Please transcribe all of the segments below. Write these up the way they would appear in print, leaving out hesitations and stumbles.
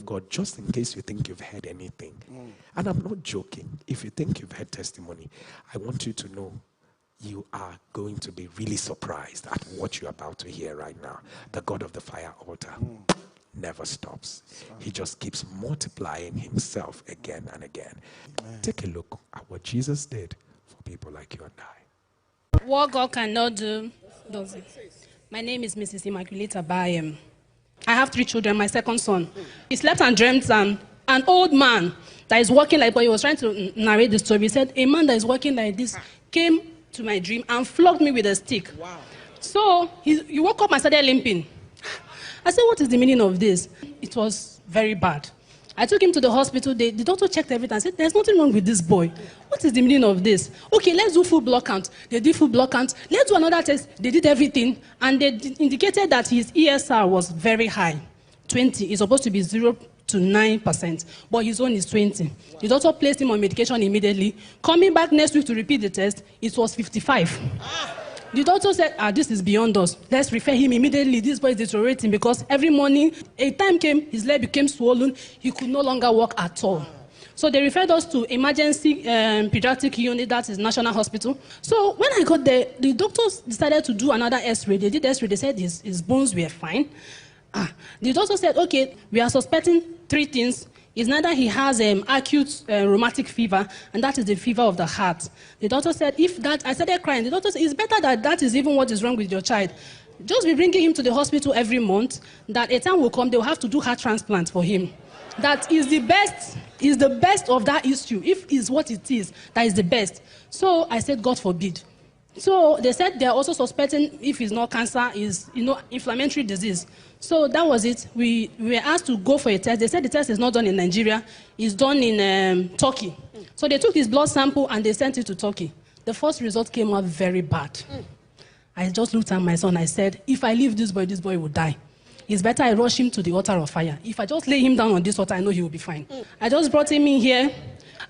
of God, just in case you think you've heard anything, and I'm not joking, if you think you've heard testimony, I want you to know you are going to be really surprised at what you're about to hear right now. The God of the fire altar never stops. He just keeps multiplying himself again and again. Amen. Take a look at what Jesus did for people like you and I. What God cannot do, does it. My name is Mrs. Immaculata Bayem. I have 3 children, my second son. He slept and dreamt an old man that is walking like, but he was trying to narrate the story. He said, a man that is walking like this came to my dream and flogged me with a stick. Wow. So he woke up and started limping. I said, what is the meaning of this? It was very bad. I took him to the hospital. The doctor checked everything and said, there's nothing wrong with this boy. What is the meaning of this? Okay, let's do full blood count. They did full blood count. Let's do another test. They did everything. And they indicated that his ESR was very high. 20. It's supposed to be 0 to 9%. But his own is 20. The doctor placed him on medication immediately. Coming back next week to repeat the test, it was 55. The doctor said, this is beyond us. Let's refer him immediately. This boy is deteriorating because every morning, a time came, his leg became swollen. He could no longer walk at all. So they referred us to emergency pediatric unit, that is National Hospital. So when I got there, the doctors decided to do another x-ray. They did x-ray. They said his bones were fine. The doctor said, okay, we are suspecting 3 things. It's neither he has acute rheumatic fever, and that is the fever of the heart. The doctor said, if that, I started crying. The doctor said, it's better that is even what is wrong with your child. Just be bringing him to the hospital every month, that a time will come, they will have to do heart transplant for him. That is the best of that issue. If it's what it is, that is the best. So I said, God forbid. So they said they're also suspecting if it's not cancer, is inflammatory disease. So that was it. We were asked to go for a test. They said the test is not done in Nigeria, it's done in Turkey. So they took his blood sample and they sent it to Turkey. The first result came out very bad. I just looked at my son. I said, if I leave this boy will die. It's better I rush him to the altar of fire. If I just lay him down on this altar, I know he will be fine. I just brought him in here.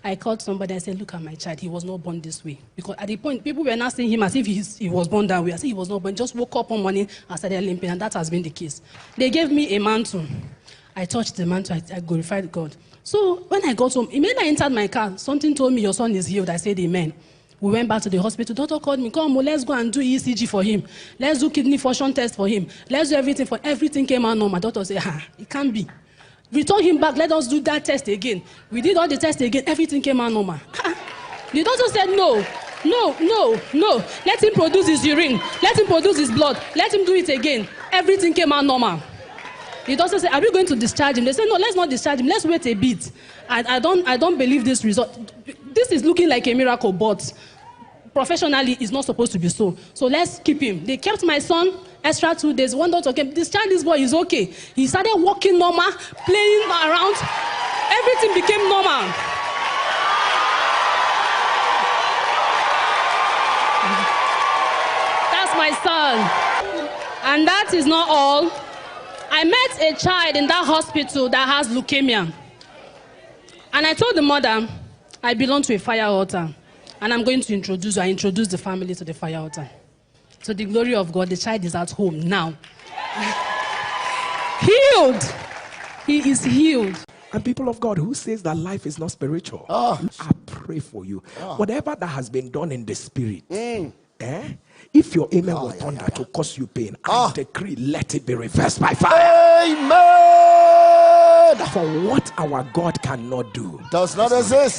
I called somebody. I said, look at my child. He was not born this way. Because at the point, people were not seeing him as if he was born that way. I said he was not born. Just woke up one morning and started limping, and that has been the case. They gave me a mantle. I touched the mantle. I glorified God. So when I got home, immediately I entered my car. Something told me, your son is healed. I said, amen. We went back to the hospital. Doctor called me, come, let's go and do ECG for him. Let's do kidney function test for him. Let's do everything for everything came out normal. Doctor said, it can't be. Return him back, let us do that test again. We did all the tests again, everything came out normal. The doctor said, no. Let him produce his urine. Let him produce his blood. Let him do it again. Everything came out normal. The doctor said, are we going to discharge him? They said, no, let's not discharge him. Let's wait a bit. I don't believe this result. This is looking like a miracle, but professionally, it's not supposed to be so. So let's keep him. They kept my son extra 2 days. One doctor came, discharge this boy, is okay. He started walking normal, playing around. Everything became normal. That's my son. And that is not all. I met a child in that hospital that has leukemia. And I told the mother, I belong to a fire altar. And I'm going to introduce you. I introduced the family to the fire altar. To the glory of God, the child is at home now. Healed. He is healed. And people of God, who says that life is not spiritual? I pray for you. Whatever that has been done in the spirit, if your amen will thunder to cause you pain, I decree, let it be reversed by fire. Amen. For what our God cannot do does not exist.